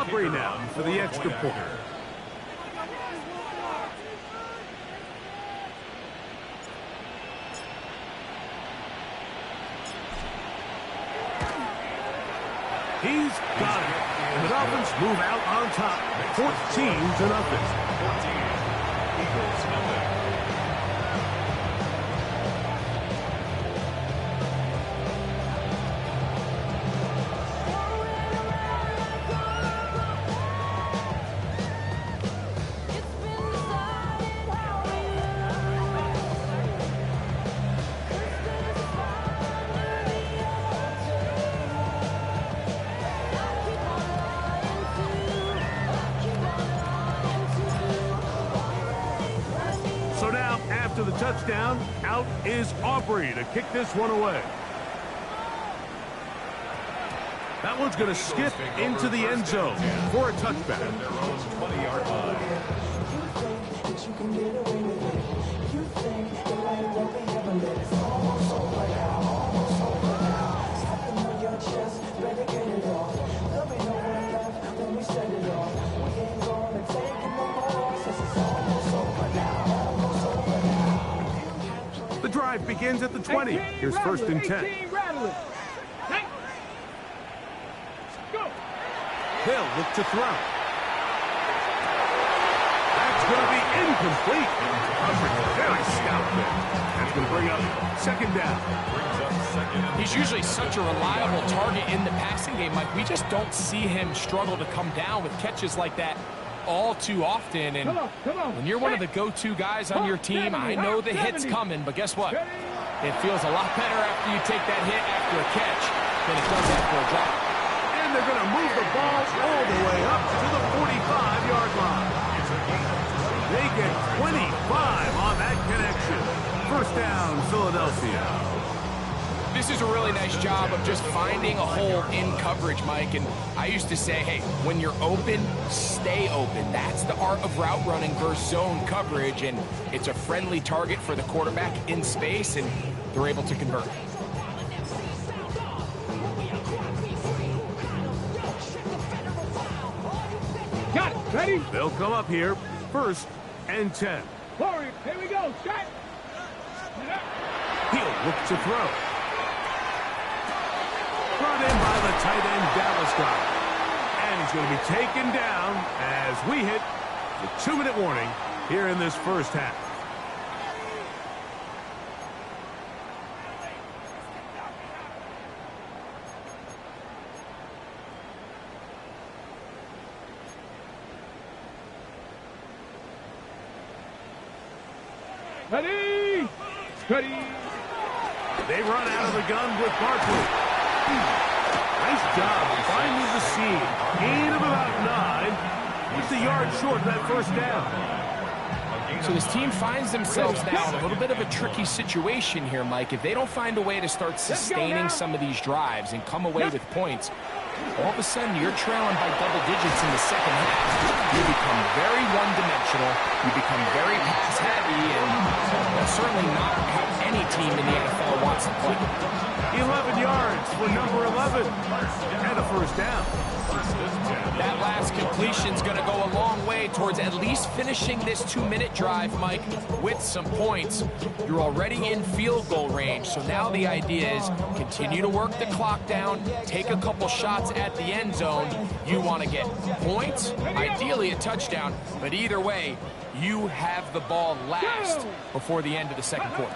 Aubrey now for the extra point. He's got it. And the Dolphins move out on top, 14-0. 14, Eagles nothing. To the touchdown, out is Aubrey to kick this one away. That one's going to skip into the end zone for a touchback. Their own 20-yard line. The drive begins at the 20. Here's first and 10. Hill look to throw. That's going to be incomplete. Very stout there. That's going to bring up second down. He's usually such a reliable target in the passing game, Mike. We just don't see him struggle to come down with catches like that all too often. And when you're one of the go-to guys on your team, I know the hit's coming, but guess what? It feels a lot better after you take that hit after a catch than it does after a drop. And they're going to move the ball all the way up to the 45-yard line. They get 25 on that connection. First down, Philadelphia. This is a really nice job of just finding a hole in coverage, Mike. And I used to say, hey, when you're open, stay open. That's the art of route running versus zone coverage. And it's a friendly target for the quarterback in space, and they're able to convert. Got it. Ready? They'll come up here. First and 10. Forward. Here we go. Shot. He'll look to throw. Brought in by the tight end, Dallas Goedert. And he's going to be taken down as we hit the 2-minute warning here in this first half. Ready? Ready. They run out of the gun with Barkley. Nice job finding the seam. Gain of about 9. Just a yard short of that first down. So this team finds themselves now in a little bit of a tricky situation here, Mike. If they don't find a way to start sustaining some of these drives and come away with points, all of a sudden you're trailing by double digits in the second half. You become very one-dimensional. You become very pass-heavy, and that's certainly not how any team in the NFL wants to play. 11 yards for number 11. And a first down. That last completion's going to go a long way towards at least finishing this 2-minute drive, Mike, with some points. You're already in field goal range, so now the idea is continue to work the clock down, take a couple shots at the end zone. You want to get points, ideally a touchdown, but either way, you have the ball last before the end of the second quarter.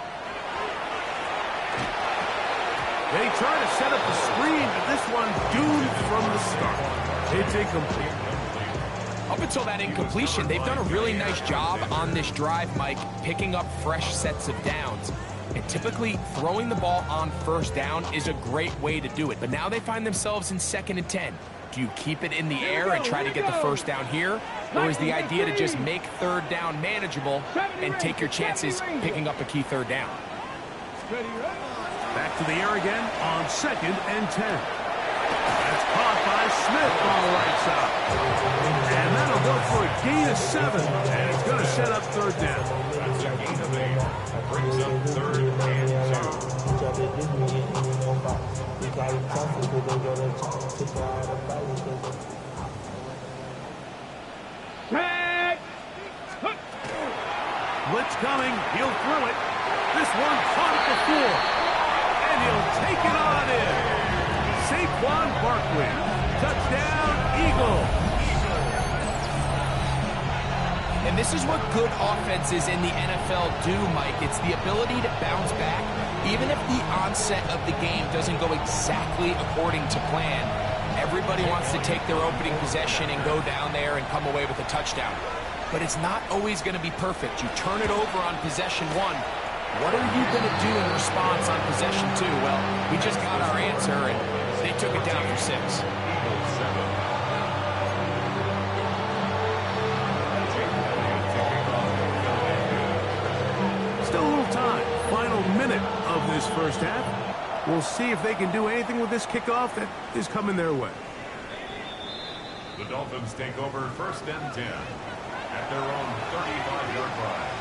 They try to set up the screen, but this one doomed from the start. It's incomplete. Up until that incompletion, they've done a really nice job on this drive, Mike, picking up fresh sets of downs. And typically, throwing the ball on first down is a great way to do it. But now they find themselves in 2nd and 10. Do you keep it in the air and try to get the first down here? Or is the idea to just make third down manageable and take your chances picking up a key third down? Back to the air again on 2nd and 10. That's caught by Smith on the right side. And that'll go for a gain of 7. And it's going to set up third down. That's a gain of 8. Brings up 3rd and 2. Blitz coming. He'll throw it. This one caught at the 4. And he'll take it on in. Saquon Barkley. Touchdown, Eagles. And this is what good offenses in the NFL do, Mike. It's the ability to bounce back. Even if the onset of the game doesn't go exactly according to plan, everybody wants to take their opening possession and go down there and come away with a touchdown. But it's not always going to be perfect. You turn it over on possession 1. What are you going to do in response on possession 2? Well, we just got our answer, and they took it down for 6. Still a little time. Final minute of this first half. We'll see if they can do anything with this kickoff that is coming their way. The Dolphins take over 1st and 10 at their own 35-yard line.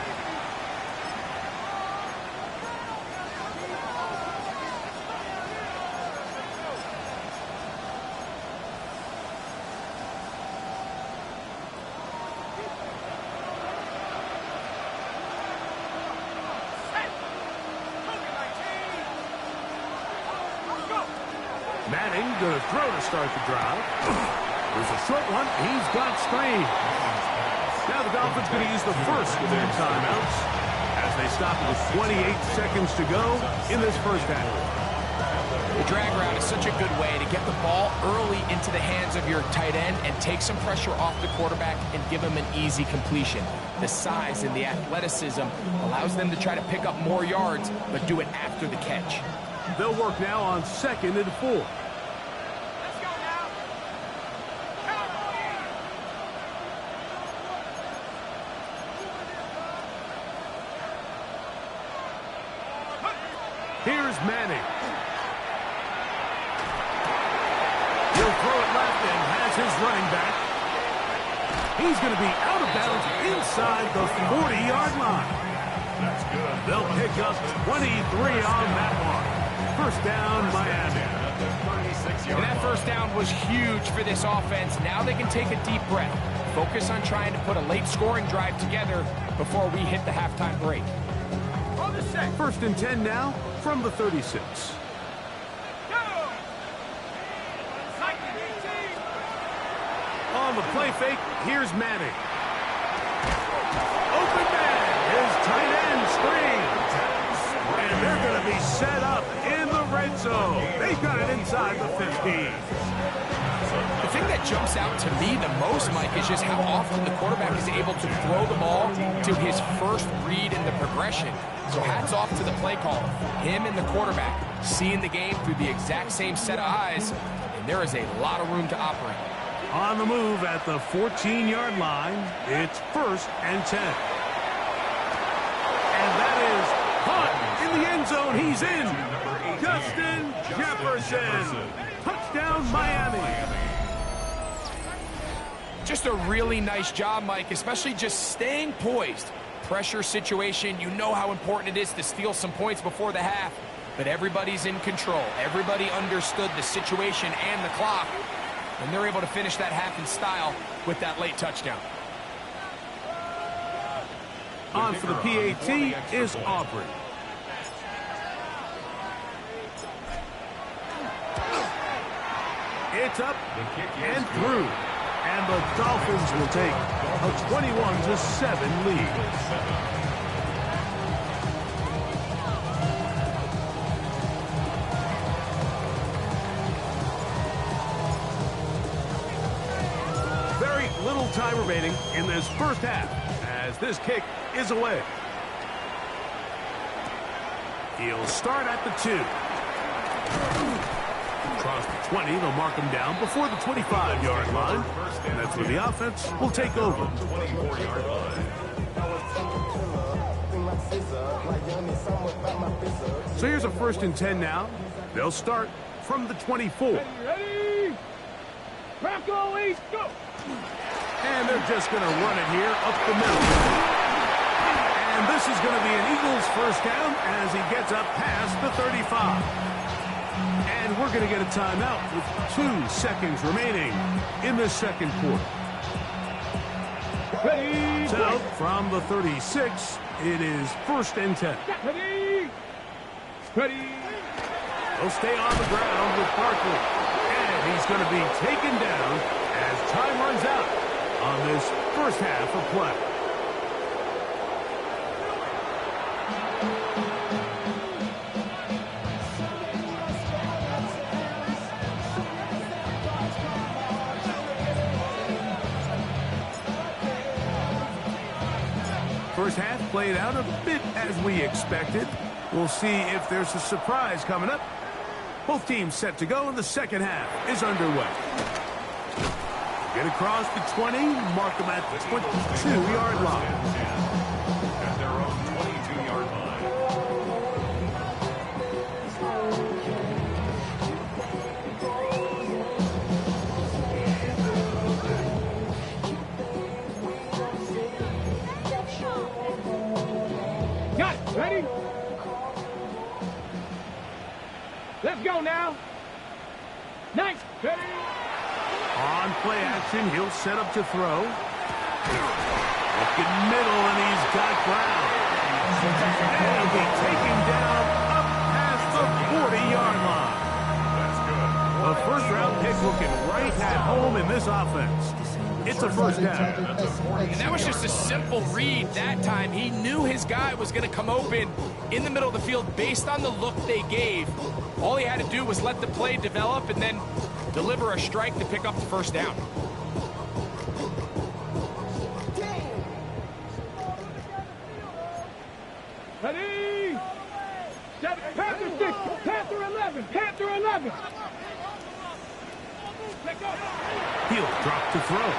Manning going to throw to start the drive. There's a short one. He's got Strange. Now the Dolphins going to use the first of their timeouts as they stop with 28 seconds to go in this first half. The drag route is such a good way to get the ball early into the hands of your tight end and take some pressure off the quarterback and give him an easy completion. The size and the athleticism allows them to try to pick up more yards, but do it after the catch. They'll work now on 2nd and 4. Here's Manning. He'll throw it left and has his running back. He's going to be out of bounds inside the 40-yard line. That's good. They'll pick up 23 on that one. First down, Miami. And that first down was huge for this offense. Now they can take a deep breath. Focus on trying to put a late scoring drive together before we hit the halftime break. 1st and 10 now from the 36. On the play fake, here's Manning. Open man, his tight end screens. And they're going to be set up in the red zone. They've got it inside the 15. The thing that jumps out to me the most, Mike, is just how often the quarterback is able to throw the ball to his first read in the progression. So hats off to the play caller. Him and the quarterback seeing the game through the exact same set of eyes, and there is a lot of room to operate. On the move at the 14-yard line, it's 1st and 10. And that is caught in the end zone. He's in. Justin Jefferson. Touchdown, Miami. Just a really nice job, Mike, especially just staying poised. Pressure situation, you know how important it is to steal some points before the half, but everybody's in control. Everybody understood the situation and the clock, and they're able to finish that half in style with that late touchdown. On for the PAT is Aubrey. It's up and through. And the Dolphins will take a 21-7 lead. Very little time remaining in this first half as this kick is away. He'll start at the 2. Across the 20, they'll mark him down before the 25-yard line. And that's where the offense will take over. So here's a 1st and 10 now. They'll start from the 24. Ready? Rocco East, go! And they're just going to run it here up the middle. And this is going to be an Eagles first down as he gets up past the 35. And we're going to get a timeout with 2 seconds remaining in the second quarter. Ready? So from the 36, It is 1st and 10. Ready? Ready? He'll stay on the ground with Barkley. And he's going to be taken down as time runs out on this first half of play. First half played out a bit as we expected. We'll see if there's a surprise coming up. Both teams set to go, and the second half is underway. Get across the 20, mark them at the 22-yard line. At their own 22-yard Got it. Ready? Let's go now. Nice. Ready? On play action, he'll set up to throw. Looking middle, and he's got ground. And he'll be taken down up past the 40-yard line. That's good. A first-round pick looking right at home in this offense. It's a first down. And that was just a simple read that time. He knew his guy was going to come open in the middle of the field based on the look they gave. All he had to do was let the play develop and then deliver a strike to pick up the first down. Ready? Panther 6, Panther 11, Panther 11. Let go. He'll drop to throw.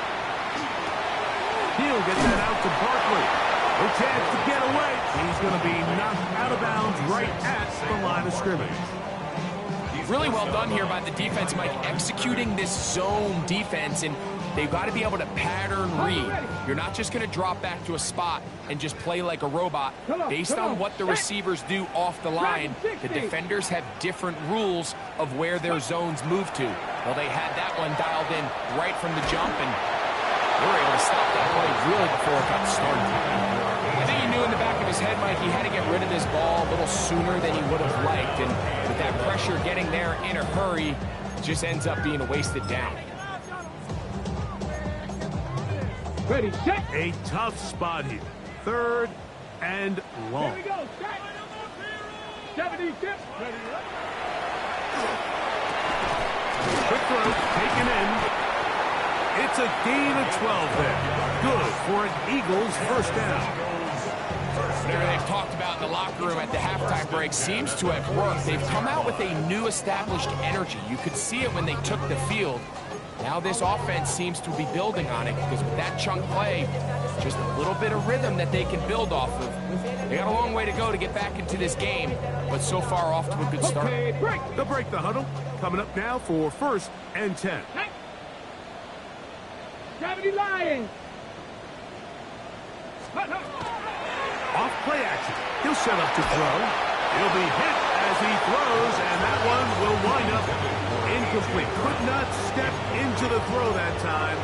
He'll get that out to Barkley. No chance to get away. He's going to be knocked out of bounds right at the line of scrimmage. Really well done here by the defense, Mike, executing this zone defense, and they've got to be able to pattern read. You're not just going to drop back to a spot and just play like a robot. Based on what the receivers do off the line, the defenders have different rules of where their zones move to. Well, they had that one dialed in right from the jump, and they were able to stop that play really before it got started. I think he knew in the back of his head, Mike, he had to get rid of this ball a little sooner than he would have liked, and with that pressure getting there in a hurry, it just ends up being a wasted down. Ready, set. A tough spot here. 3rd and long. Here we go. Set. 76. Ready. Quick throw, taken in. It's a gain of 12 there. Good for an Eagles first down. Whatever they've talked about in the locker room at the halftime break seems to have worked. They've come out with a new established energy. You could see it when they took the field. Now this offense seems to be building on it because with that chunk play, just a little bit of rhythm that they can build off of. They got a long way to go to get back into this game, but so far off to a good start. Okay, break. They'll break the huddle. Coming up now for 1st and 10. Gravity Lions. Off play action. He'll set up to throw. He'll be hit as he throws, and that one will wind up incomplete. Could not step into the throw that time.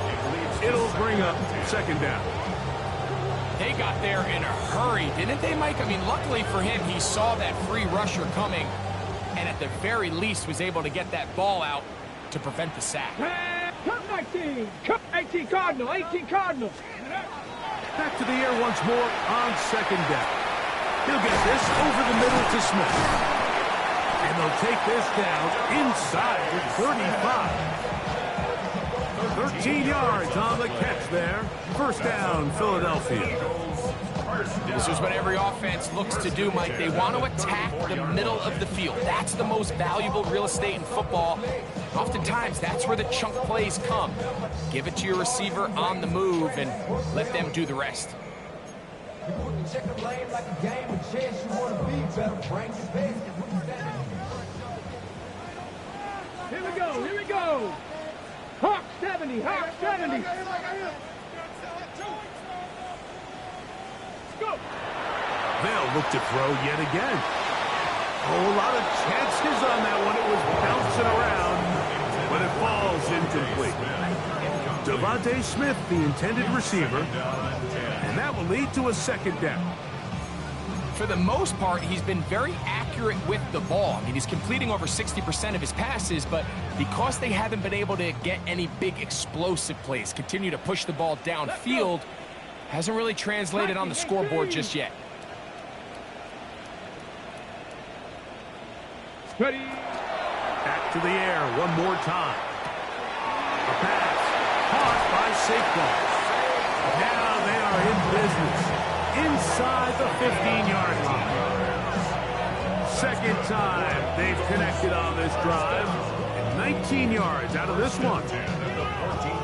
It'll bring up 2nd down. They got there in a hurry, didn't they, Mike? I mean, luckily for him, he saw that free rusher coming, and at the very least was able to get that ball out to prevent the sack. Come 19. Come 18 Cardinal. 18 Cardinal. Back to the air once more on 2nd down. He'll get this over the middle to Smith. And they'll take this down inside the 35. 13 yards on the catch there. First down, Philadelphia. This is what every offense looks to do, Mike. They want to attack the middle of the field. That's the most valuable real estate in football. Oftentimes, that's where the chunk plays come. Give it to your receiver on the move and let them do the rest. Here we go. Here we go. Hawk 70. Hawk 70. Go. They'll look to throw yet again. Oh, a lot of chances on that one. It was bouncing around, but it falls incomplete. Devontae Smith, the intended receiver, and that will lead to a 2nd down. For the most part, he's been very accurate with the ball. I mean, he's completing over 60% of his passes, but because they haven't been able to get any big explosive plays, continue to push the ball downfield, hasn't really translated on the scoreboard just yet. Ready. Back to the air one more time. A pass. Caught by Saquon. Now they are in business. Inside the 15-yard line. Second time they've connected on this drive. And 19 yards out of this one.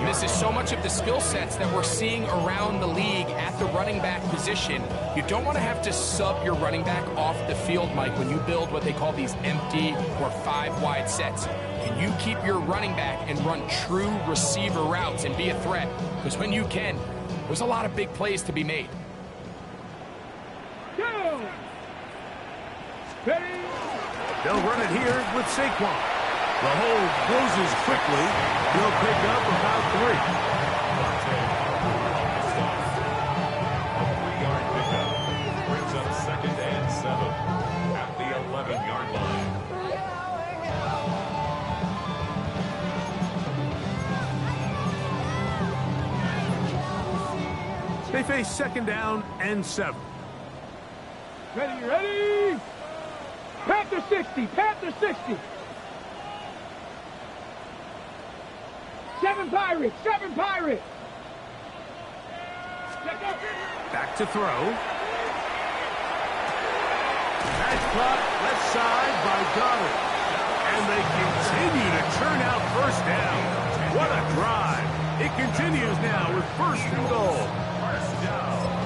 This is so much of the skill sets that we're seeing around the league at the running back position. You don't want to have to sub your running back off the field, Mike, when you build what they call these empty or 5-wide sets. Can you keep your running back and run true receiver routes and be a threat? Because when you can, there's a lot of big plays to be made. Go. Ready. They'll run it here with Saquon. The hold closes quickly. He'll pick up about 3. A 3-yard pickup brings up 2nd and 7 at the 11-yard line. They face 2nd down and 7. Ready, ready. Panther 60, Panther 60. 7 Pirates, 7 Pirates. Back to throw. That's caught left side by Goddard. And they continue to churn out first down. What a drive. It continues now with 1st and goal.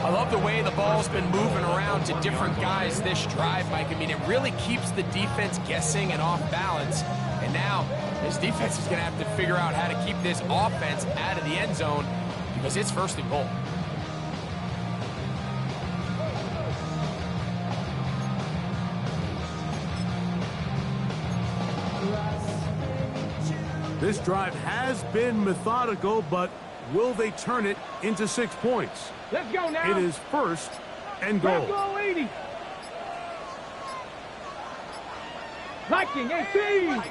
I love the way the ball's been moving around to different guys this drive, Mike. I mean, it really keeps the defense guessing and off balance. And now, this defense is going to have to figure out how to keep this offense out of the end zone because it's 1st and goal. This drive has been methodical, but will they turn it into 6 points? Let's go now. It is 1st and goal. Goal 80. Liking 18. And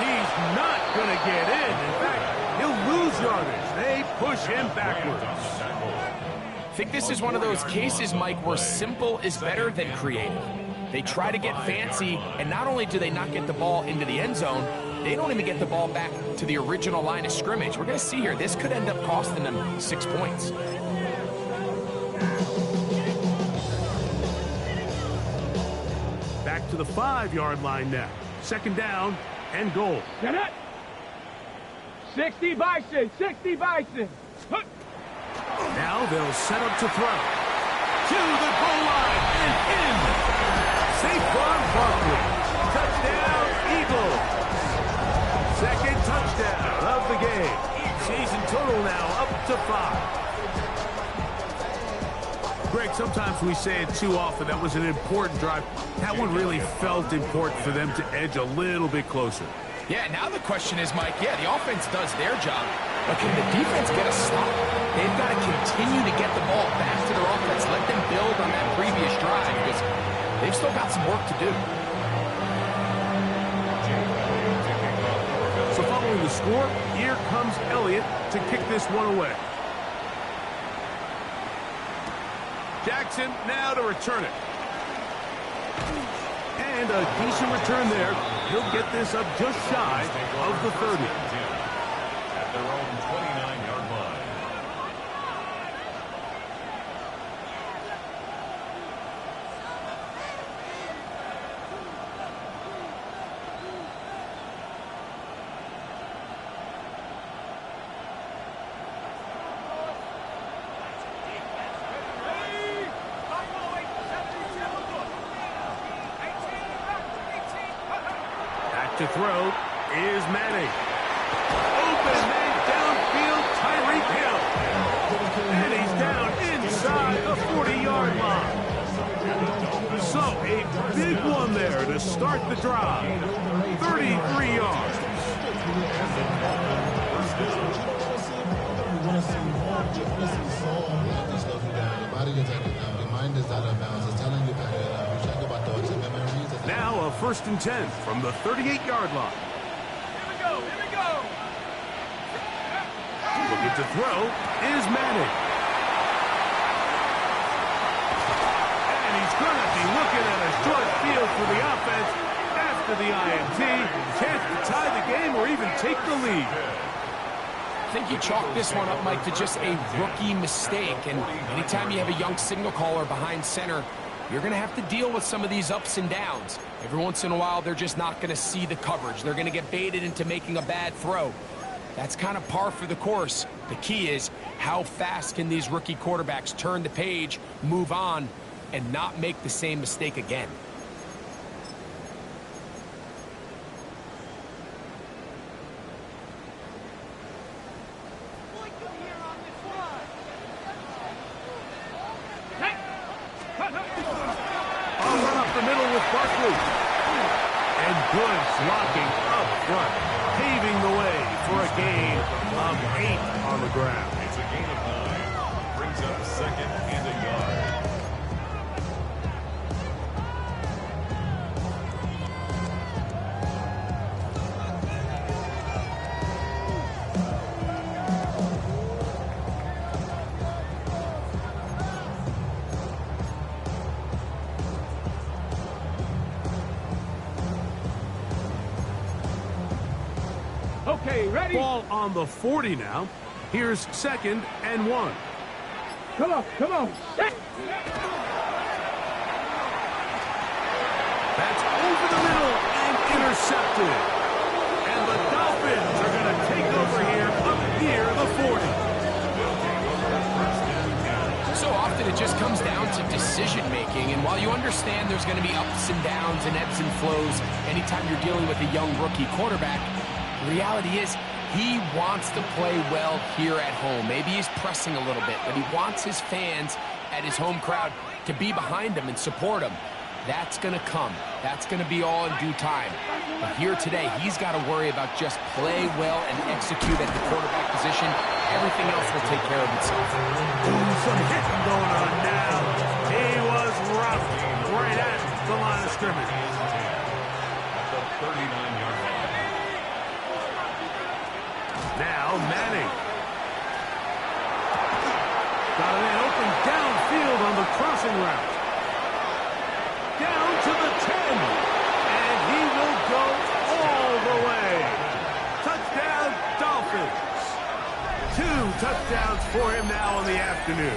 he's not going to get in. In fact, he'll lose yardage. They push him backwards. I think this is one of those cases, Mike, where simple is better than creative. They try to get fancy, and not only do they not get the ball into the end zone, they don't even get the ball back to the original line of scrimmage. We're going to see here, this could end up costing them 6 points. Back to the 5-yard line now. 2nd down and goal. Get it. 60 Bison, 60 Bison. Now they'll set up to throw. To the goal line and in. Saquon Barkley. Touchdown, Eagles. 2nd touchdown of the game. Season total now up to 5. Greg, sometimes we say it too often. That was an important drive. That one really felt important for them to edge a little bit closer. Yeah, now the question is, Mike, yeah, the offense does their job, but can the defense get a stop? They've got to continue to get the ball back to their offense, let them build on that previous drive, because they've still got some work to do. So following the score, here comes Elliott to kick this one away. Jackson now to return it. And a decent return there. He'll get this up just shy of the 30. At their own 29-yard line. To throw is Manning. Open man downfield, Tyreek Hill. And he's down inside the 40-yard line. So a big one there to start the drive. 33 yards. You want to see more differences on now a 1st and 10 from the 38-yard line. Here we go, here we go. Looking to throw is Manning. And he's going to be looking at a short field for the offense after the INT. Chance to tie the game or even take the lead. I think you chalk this one up, Mike, to just a rookie mistake. And anytime you have a young signal caller behind center, you're going to have to deal with some of these ups and downs. Every once in a while, they're just not going to see the coverage. They're going to get baited into making a bad throw. That's kind of par for the course. The key is how fast can these rookie quarterbacks turn the page, move on, and not make the same mistake again. Barkley. And good blocking up front, paving the way for a gain of 8 on the ground. It's a gain of 9. Brings up 2nd and a yard. Okay, ready? Ball on the 40 now. Here's 2nd and 1. Come on, come on. That's over the middle and intercepted. And the Dolphins are going to take over here up near the 40. So often it just comes down to decision making, and while you understand there's going to be ups and downs and ebbs and flows anytime you're dealing with a young rookie quarterback, the reality is he wants to play well here at home. Maybe he's pressing a little bit, but he wants his fans at his home crowd to be behind him and support him. That's going to come. That's going to be all in due time. But here today, he's got to worry about just play well and execute at the quarterback position. Everything else will take care of itself. Ooh, some hitting going on now. He was rough right at the line of scrimmage. At the 39-yard line. Now Manning. Got an open downfield on the crossing route. Down to the 10. And he will go all the way. Touchdown, Dolphins. 2 touchdowns for him now in the afternoon.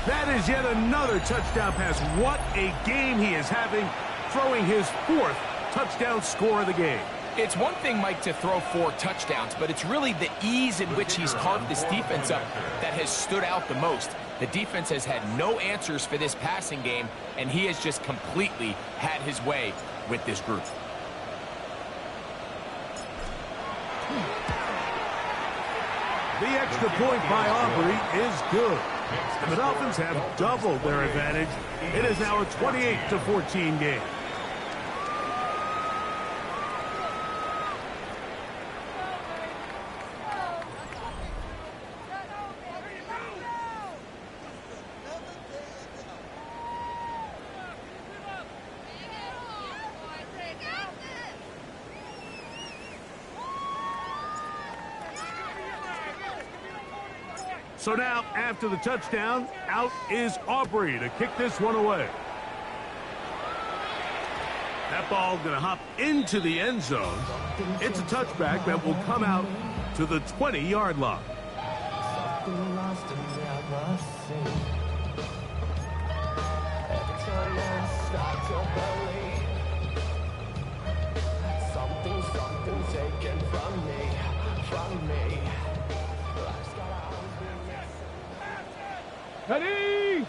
That is yet another touchdown pass. What a game he is having, throwing his 4th touchdown score of the game. It's one thing, Mike, to throw 4 touchdowns, but it's really the ease in which he's carved this defense up that has stood out the most. The defense has had no answers for this passing game, and he has just completely had his way with this group. The extra point by Aubrey is good. And the Dolphins have doubled their advantage. It is now a 28-14 game. So now, after the touchdown, out is Aubrey to kick this one away. That ball going to hop into the end zone. It's a touchback that will come out to the 20-yard line. Something taken from me. Ready?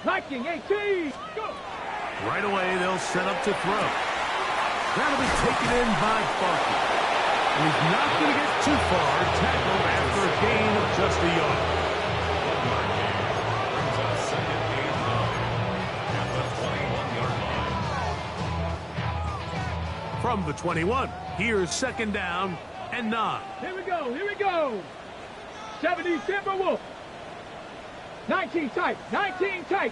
Viking 18. Go. Right away, they'll set up to throw. That'll be taken in by Barkley. And he's not going to get too far. Tackled after a gain of just a yard. Brings up 2nd and 9 at the 21-yard line. From the 21, here's 2nd down and 9. Here we go, here we go. 70 Timberwolves. 19 tight, 19 tight.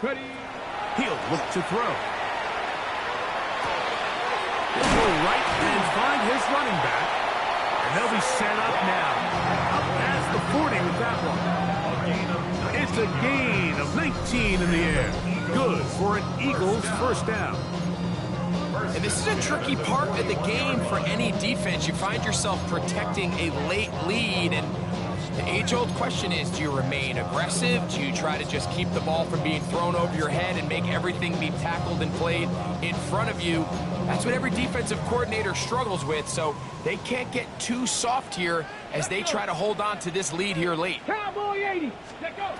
Ready. He'll look to throw. He'll go right and find his running back. And they'll be set up now. Up past the 40 with that one. It's a gain of 19 in the air. Good for an Eagles first down. And this is a tricky part of the game for any defense. You find yourself protecting a late lead, and the age-old question is, do you remain aggressive? Do you try to just keep the ball from being thrown over your head and make everything be tackled and played in front of you? That's what every defensive coordinator struggles with, so they can't get too soft here as they try to hold on to this lead here late. Cowboy 80. Let go.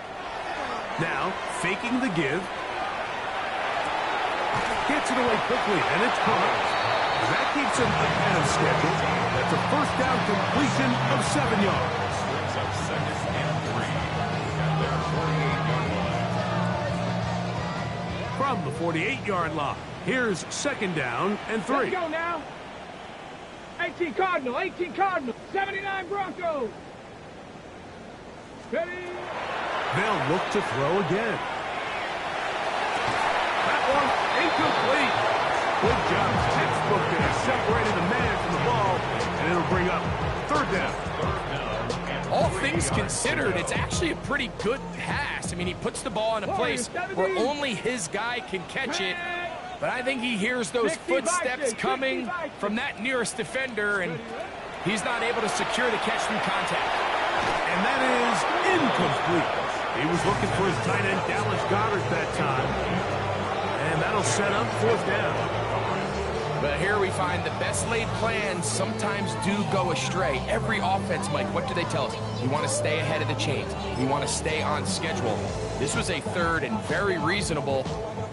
Now, faking the give. Gets it away quickly, and it's caught. That keeps him ahead of schedule. That's a first down completion of 7 yards. Brings up second and 3 at their 48-yard line. From the 48-yard line, here's second down and 3. Let's go now. 18 Cardinal, 18 Cardinal, 79 Broncos. Ready. They'll look to throw again. That one incomplete. Good job, textbook there, separating the man from the ball, and it'll bring up third down. All things considered, it's actually a pretty good pass. I mean, he puts the ball in a place where only his guy can catch it. But I think he hears those footsteps coming from that nearest defender, and he's not able to secure the catch through contact. And that is incomplete. He was looking for his tight end, Dallas Goedert, that time. And that'll set up fourth down. But here we find the best laid plans sometimes do go astray. Every offense, Mike, what do they tell us? You want to stay ahead of the chains. You want to stay on schedule. This was a third and very reasonable.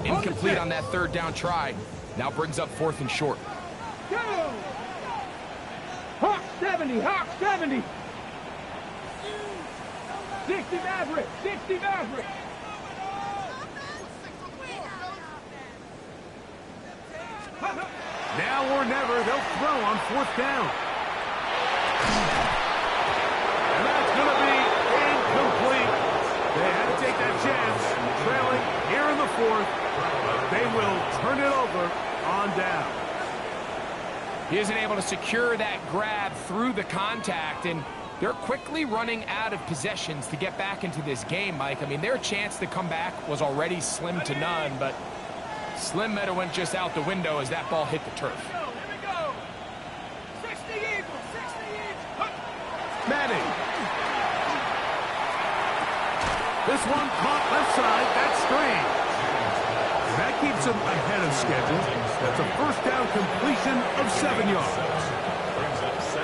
Incomplete on that third down try. Now brings up fourth and short. Go. Hawk 70, Hawk 70. 60 Maverick, 60 Maverick. Now or never, they'll throw on fourth down. And that's going to be incomplete. They had to take that chance, trailing here in the fourth. They will turn it over on down. He isn't able to secure that grab through the contact, and they're quickly running out of possessions to get back into this game, Mike. I mean, their chance to come back was already slim to none, but Slim Meadow went just out the window as that ball hit the turf. Here we go. 60 Eagles, 60 Eagles. Manning. This one caught left side. That's strange. And that keeps him ahead of schedule. That's a first down completion of 7 yards.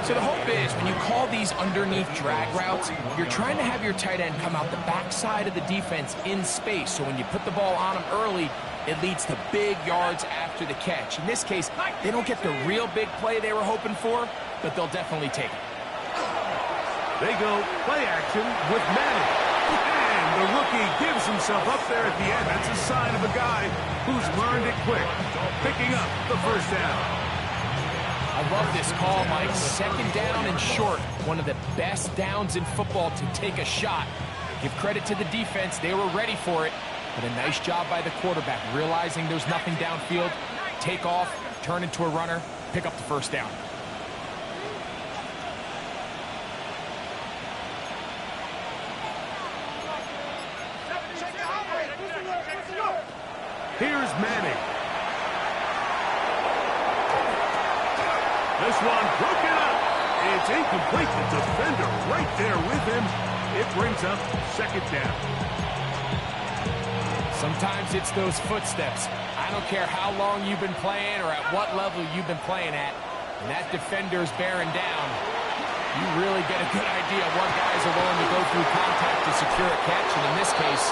So the hope is when you call these underneath drag routes, you're trying to have your tight end come out the backside of the defense in space. So when you put the ball on him early, it leads to big yards after the catch. In this case, they don't get the real big play they were hoping for, but they'll definitely take it. They go play action with Manning. And the rookie gives himself up there at the end. That's a sign of a guy who's learned it quick, picking up the first down. I love this call, Mike. Second down and short. One of the best downs in football to take a shot. Give credit to the defense. They were ready for it. But a nice job by the quarterback, realizing there's nothing downfield. Take off, turn into a runner, pick up the first down. Here's Manning. This one broken up. It's incomplete. The defender right there with him. It brings up second down. Sometimes it's those footsteps. I don't care how long you've been playing or at what level you've been playing at. When that defender's bearing down, you really get a good idea of what guys are willing to go through contact to secure a catch, and in this case,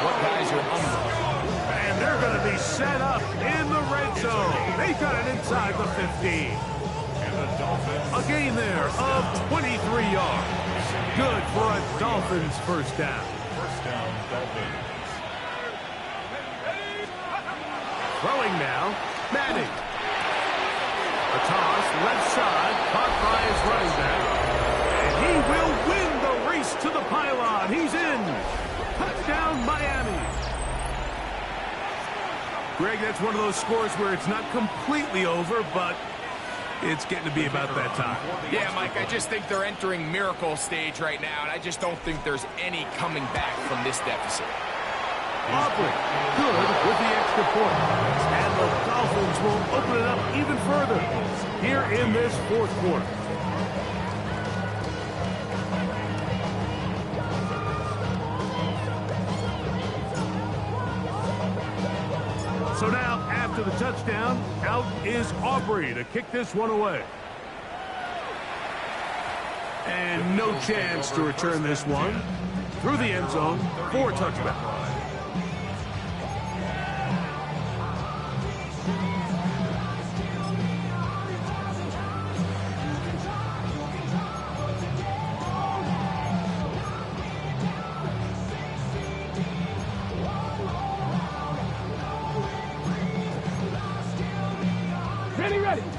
what guys are unwilling. And they're going to be set up in the red zone. They got it inside the 15. A gain there of 23 yards. Good for a Dolphins first down. First down, Dolphins. Throwing now, Manning. A toss, left side, caught by his running back. And he will win the race to the pylon. He's in. Touchdown, Miami. Greg, that's one of those scores where it's not completely over, but it's getting to be about that time. Yeah, Mike, I just think they're entering miracle stage right now, and I just don't think there's any coming back from this deficit. Aubrey, good with the extra point. And the Dolphins will open it up even further here in this fourth quarter. So now, after the touchdown, out is Aubrey to kick this one away. And no chance to return this one through the end zone for a touchback.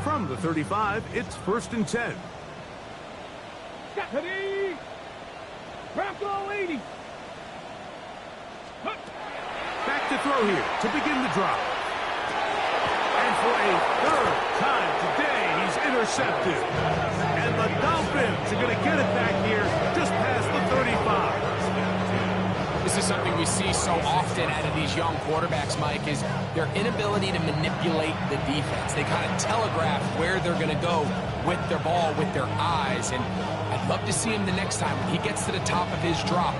From the 35, it's 1st and 10. Ready? Bronco 80. Back to throw here to begin the drive. And for a third time today, he's intercepted. And the Dolphins are going to get it back here just past the 35. This is something we see so often out of these young quarterbacks, Mike, is their inability to manipulate the defense. They kind of telegraph where they're going to go with their ball, with their eyes. And I'd love to see him the next time when he gets to the top of his drop.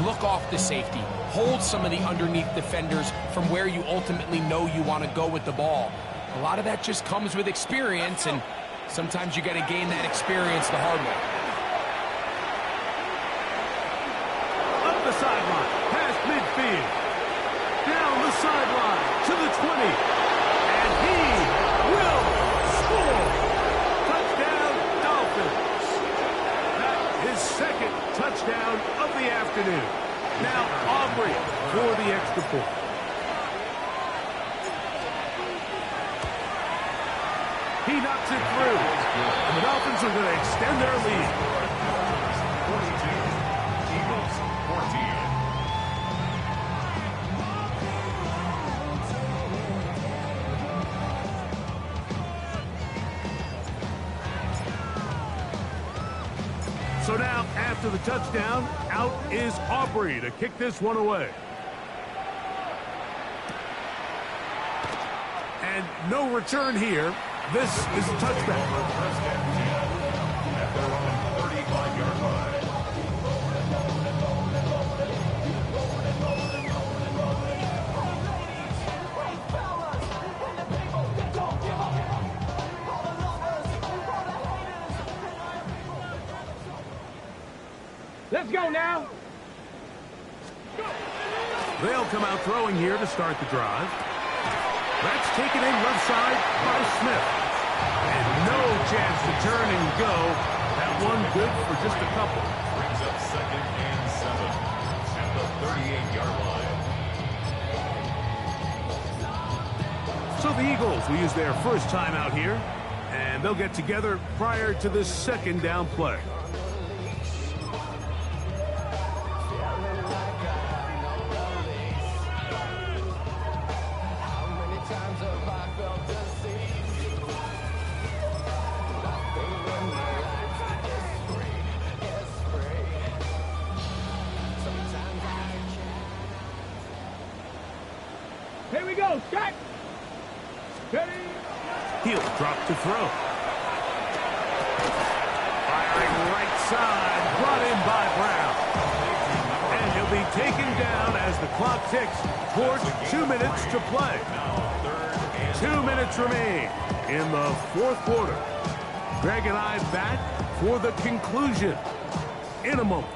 Look off the safety. Hold some of the underneath defenders from where you ultimately know you want to go with the ball. A lot of that just comes with experience, and sometimes you got to gain that experience the hard way. The sideline, past midfield, down the sideline to the 20, and he will score. Touchdown, Dolphins. That is second touchdown of the afternoon. Now Aubrey for the extra point. He knocks it through, and the Dolphins are going to extend their lead. So now, after the touchdown, out is Aubrey to kick this one away. And no return here. This is a touchback. At their own 35-yard line. Let's go now. They'll come out throwing here to start the drive. That's taken in left side by Smith. And no chance to turn and go. That one good for just a couple. Brings up 2nd and 7 at the 38-yard line. So the Eagles will use their first time out here. And they'll get together prior to this second down play. Here we go. Shot. Ready. He'll drop to throw. Firing right side, brought in by Brown. And he'll be taken down as the clock ticks towards 2 minutes to play. 2 minutes remain in the fourth quarter. Greg and I back for the conclusion in a moment.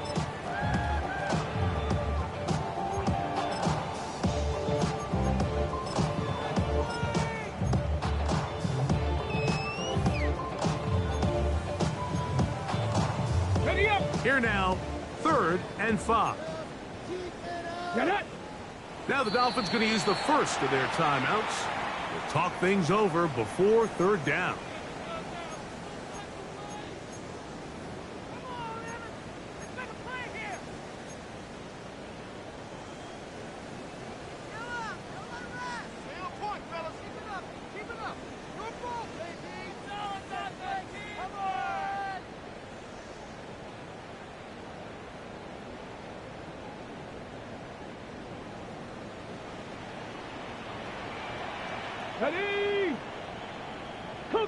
Ready up. Here now, 3rd and 5. Get it. Now the Dolphins going to use the first of their timeouts to talk things over before 3rd down.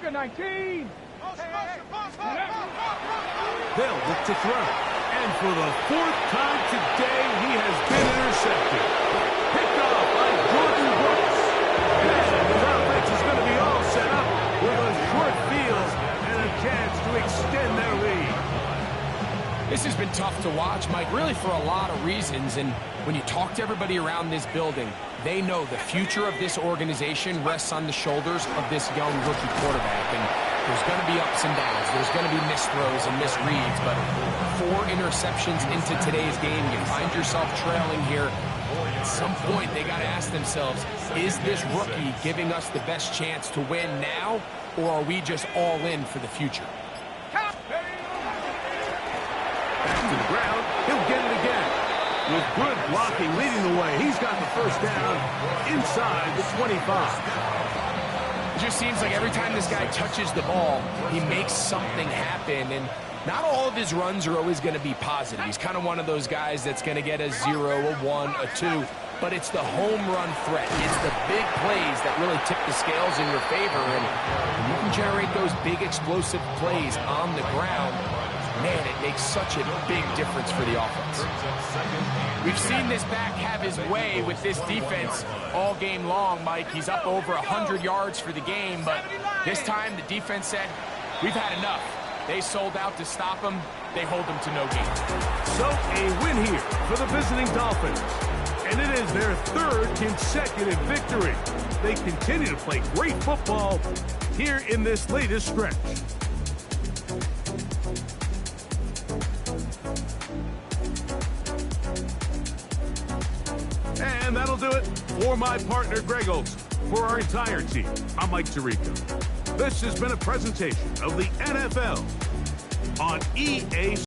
Second 19. They'll look to throw. And for the fourth time today, he has been intercepted. Picked off by Jordan Brooks. And his offense is going to be all set up with a short field and a chance to extend their lead. This has been tough to watch, Mike, really for a lot of reasons. And when you talk to everybody around this building, they know the future of this organization rests on the shoulders of this young rookie quarterback. And there's going to be ups and downs. There's going to be missed throws and missed reads. But 4 interceptions into today's game, you find yourself trailing here. At some point, they got to ask themselves, is this rookie giving us the best chance to win now, or are we just all in for the future? Back to the ground. He'll get it again. With good blocking leading the way, he's got the first down inside the 25. It just seems like every time this guy touches the ball, he makes something happen. And not all of his runs are always going to be positive. He's kind of one of those guys that's going to get a 0, a 1, a 2. But it's the home run threat. It's the big plays that really tip the scales in your favor. And when you can generate those big explosive plays on the ground, man, it makes such a big difference for the offense. We've seen this back have his way with this defense all game long, Mike. He's up over 100 yards for the game, but this time the defense said, we've had enough. They sold out to stop him. They hold him to no gain. So a win here for the visiting Dolphins. And it is their 3rd consecutive victory. They continue to play great football here in this latest stretch. And that'll do it for my partner, Greg Olson. For our entire team, I'm Mike Tirico. This has been a presentation of the NFL on EA